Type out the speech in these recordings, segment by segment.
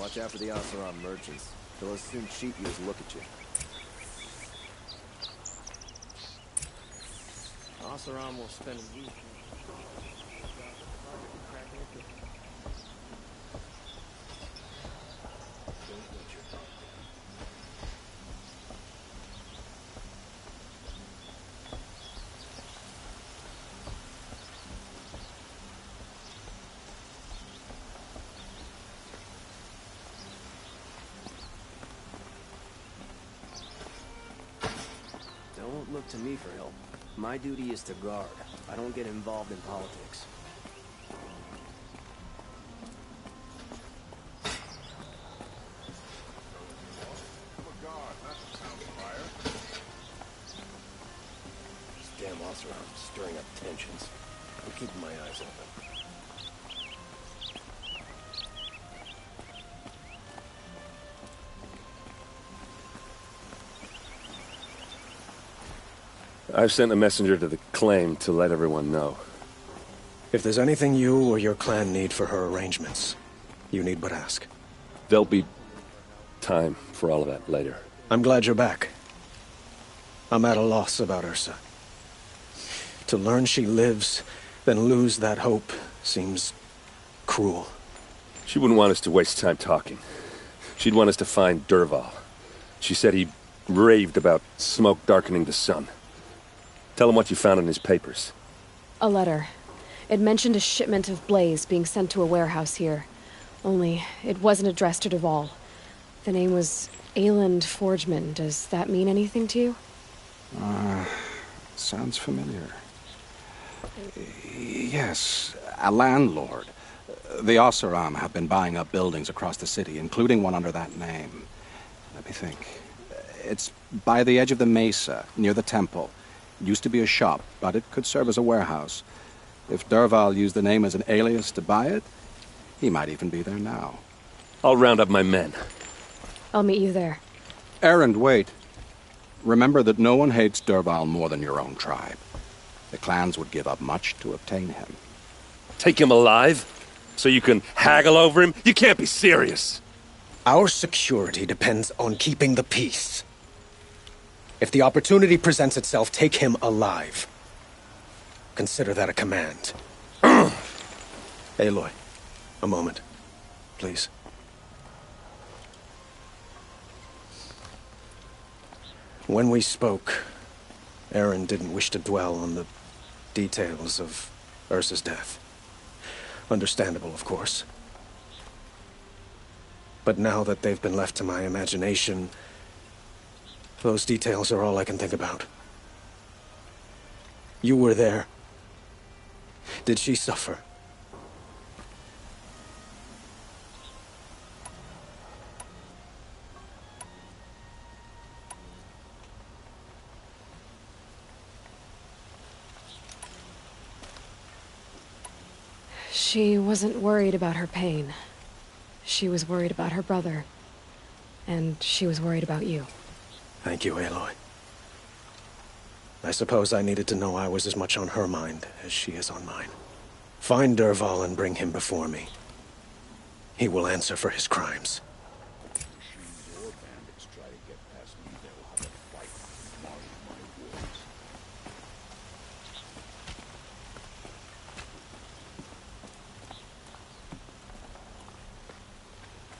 Watch out for the Oseram merchants. They'll as soon cheat you as look at you. Oseram will spend a week. Don't look to me for help. My duty is to guard. I don't get involved in politics. This damn Oseram is stirring up tensions. I'm keeping my eyes open. I've sent a messenger to the claim to let everyone know. If there's anything you or your clan need for her arrangements, you need but ask. There'll be time for all of that later. I'm glad you're back. I'm at a loss about Ursa. To learn she lives, then lose that hope, seems cruel. She wouldn't want us to waste time talking. She'd want us to find Dervahl. She said he raved about smoke darkening the sun. Tell him what you found in his papers. A letter. It mentioned a shipment of blaze being sent to a warehouse here. Only, it wasn't addressed to Dervahl. The name was Ayland Forgeman. Does that mean anything to you? Sounds familiar. Yes, a landlord. The Oseram have been buying up buildings across the city, including one under that name. Let me think. It's by the edge of the mesa, near the temple. Used to be a shop, but it could serve as a warehouse. If Dervahl used the name as an alias to buy it, he might even be there now. I'll round up my men. I'll meet you there. Erend, wait. Remember that no one hates Dervahl more than your own tribe. The clans would give up much to obtain him. Take him alive? So you can haggle over him? You can't be serious! Our security depends on keeping the peace. If the opportunity presents itself, take him alive. Consider that a command. Aloy, a moment, please. When we spoke, Erend didn't wish to dwell on the details of Ursa's death. Understandable, of course. But now that they've been left to my imagination, those details are all I can think about. You were there. Did she suffer? She wasn't worried about her pain. She was worried about her brother. And she was worried about you. Thank you, Aloy. I suppose I needed to know I was as much on her mind as she is on mine. Find Dervahl and bring him before me. He will answer for his crimes.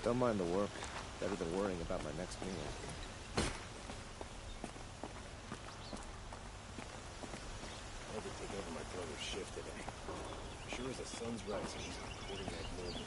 Don't mind the work. Better than worrying about my next meal. I had to take over my brother's shift today. Sure as the sun's rising, he's reporting that moment.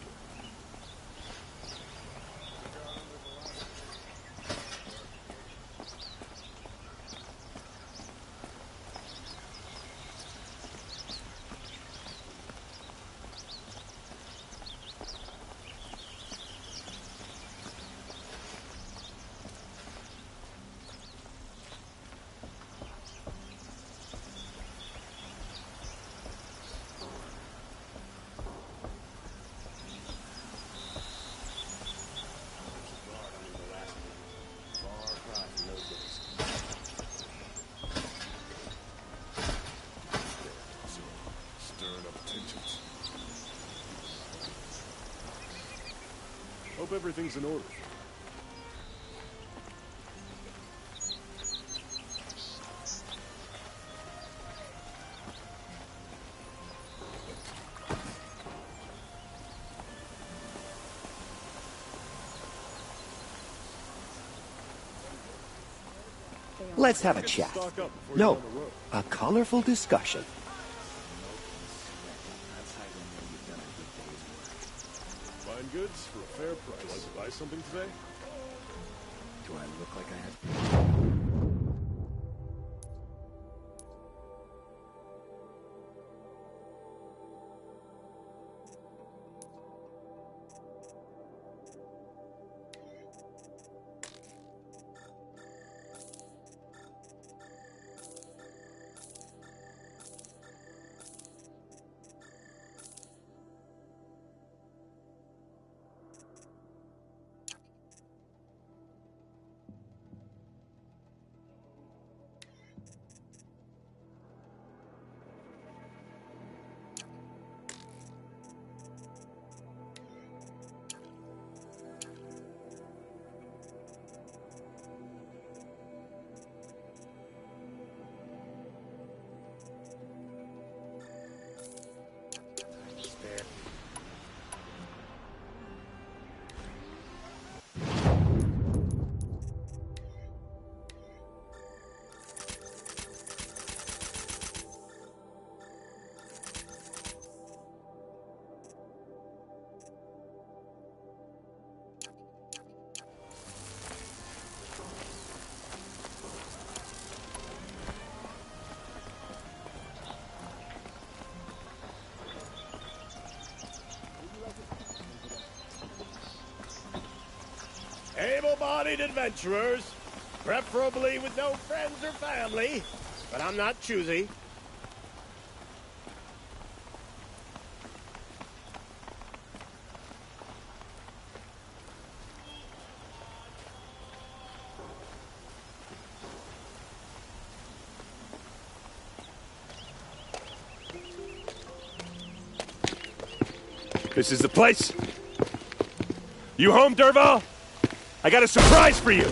Hope everything's in order. Let's have a chat. No, a colorful discussion. Fine goods for a fair price. Like to buy something today? Do I look like I have... Able-bodied adventurers, preferably with no friends or family, but I'm not choosy. This is the place? You home, Derval? I got a surprise for you!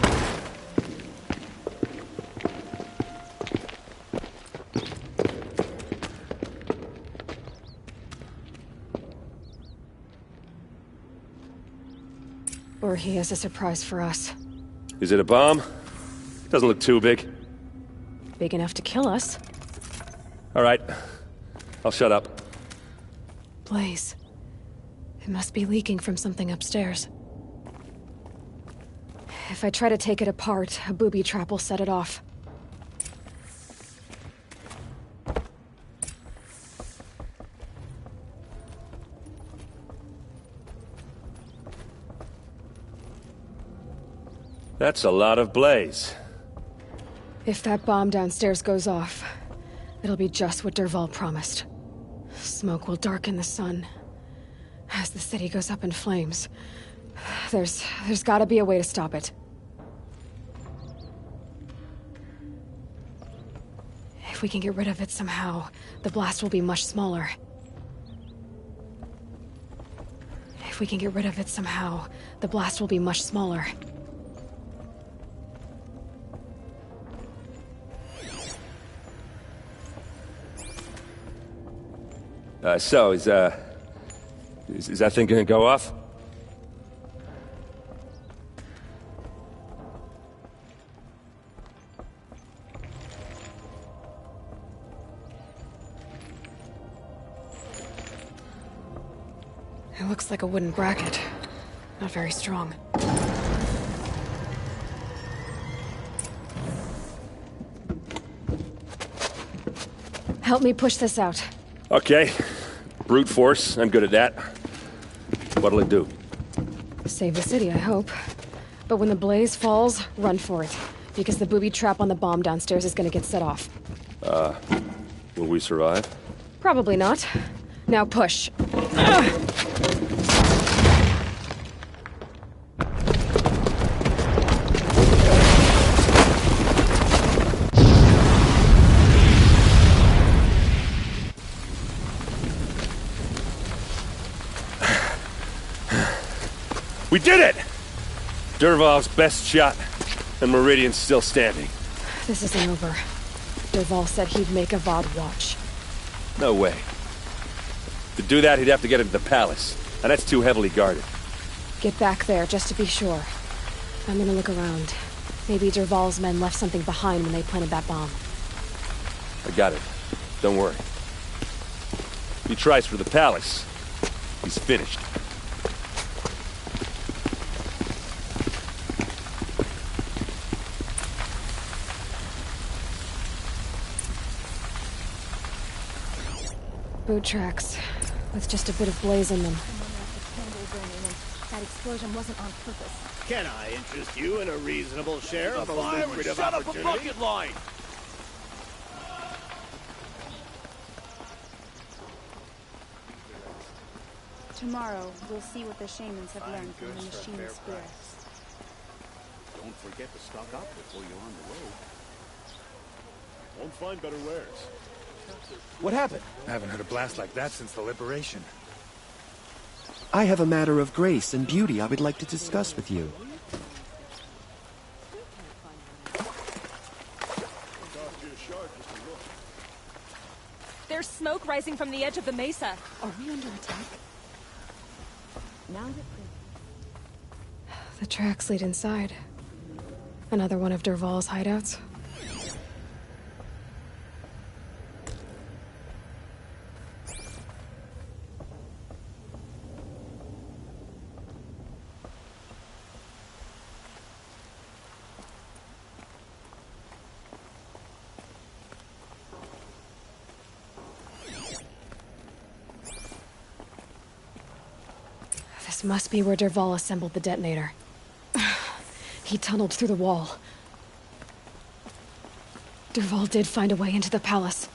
Or he has a surprise for us. Is it a bomb? Doesn't look too big. Big enough to kill us. All right. I'll shut up. Blaze. It must be leaking from something upstairs. If I try to take it apart, a booby trap will set it off. That's a lot of blaze. If that bomb downstairs goes off, it'll be just what Derval promised. Smoke will darken the sun. As the city goes up in flames, there's gotta be a way to stop it. If we can get rid of it somehow, the blast will be much smaller. If we can get rid of it somehow, the blast will be much smaller. So, is that thing gonna go off? It looks like a wooden bracket. Not very strong. Help me push this out. Okay. Brute force, I'm good at that. What'll it do? Save the city, I hope. But when the blaze falls, run for it. Because the booby trap on the bomb downstairs is gonna get set off. Will we survive? Probably not. Now push. We did it! Dervahl's best shot, and Meridian's still standing. This isn't over. Dervahl said he'd make a VOD watch. No way. To do that, he'd have to get into the palace, and that's too heavily guarded. Get back there, just to be sure. I'm gonna look around. Maybe Dervahl's men left something behind when they planted that bomb. I got it. Don't worry. If he tries for the palace, he's finished. Boot tracks, with just a bit of blaze in them. That explosion wasn't on purpose. Can I interest you in a reasonable share of a lucrative Shut up a opportunity? bucket line! Tomorrow, we'll see what the shamans have learned from the machine spirits. Don't forget to stock up before you're on the road. Won't find better wares. What happened? I haven't heard a blast like that since the liberation. I have a matter of grace and beauty I would like to discuss with you. There's smoke rising from the edge of the mesa. Are we under attack? Now that The tracks lead inside. Another one of Dervahl's hideouts. This must be where Dervahl assembled the detonator. He tunneled through the wall. Dervahl did find a way into the palace.